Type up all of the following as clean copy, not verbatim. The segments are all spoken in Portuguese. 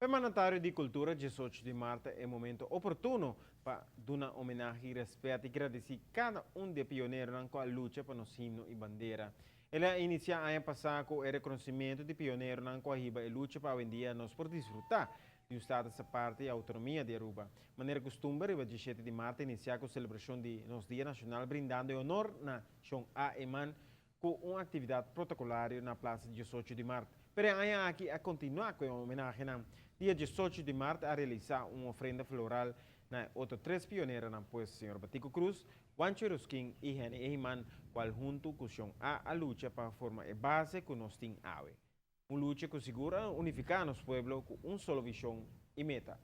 Permanentário de Cultura, 18 de março, é momento oportuno para dar homenagem, respeito e agradecer cada de pioneiros na qual luta para nosso himno e bandeira. Ela inicia a ano passado com o reconhecimento de pioneiros na qual riba e luta para hoje dia nós por desfrutar de um estado essa parte e autonomia de Aruba. Maneira costume, o 17 de março inicia com a celebração de nosso Dia Nacional, brindando honor na Chong A. Eman com uma atividade protocolar na Praça 18 de março. Pero amanhã aqui a continuar com a homenagem na dia 18 de março a realizar uma ofrenda floral na outros três pioneiros na pues Sr. Batico Cruz, Juancho Ruskin e Henry Ehiman, qual junto com a luta para formar a base que nós temos hoje. Uma luta que segura unificar nos pueblos com uma só visão e meta.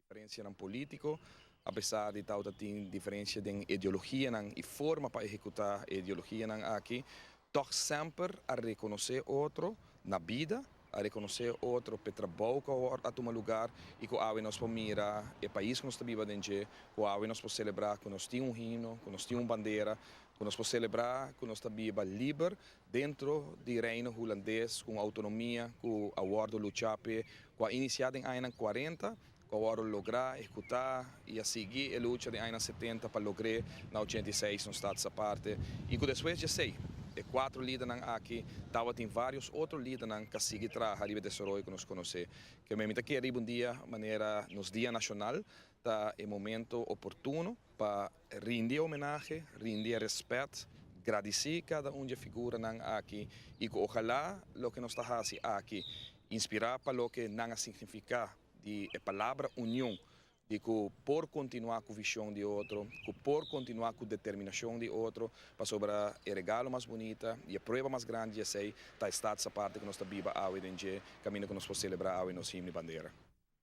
Diferença no político, apesar de tal tem diferença de ideologia e forma para executar a ideologia aqui, toch sempre a reconhecer outro na vida, a reconhecer outro para trabalho a tomar lugar e que nós podemos mirar o país que nós estamos vivendo, que nós podemos celebrar que nós temos hino, que nós temos bandeira, que nós podemos celebrar que nós estamos livre dentro do reino holandês, com autonomia, com a ordem lutar, com a iniciada em anos 40, para lograr, executar e a seguir a luta de anos 70 para lograr na 86 no estado essa parte. E que depois de sei, quatro líderes aqui, tem vários outros líderes que seguem a Riba de Soroi que nos conhecem. Que me que arriba dia, maneira, nos Dia Nacional, é momento oportuno para rendir homenagem, rendir respeito, agradecer cada de figura aqui e que ojalá o que nós está fazendo aqui inspirar para o que não significa de a palavra união, de que por continuar com a visão de outro, que por continuar com a determinação de outro, para sobrar o regalo mais bonito e a prova mais grande, está essa parte que nós estamos vivendo hoje em dia, caminho que nós podemos celebrar hoje no himno e bandeira.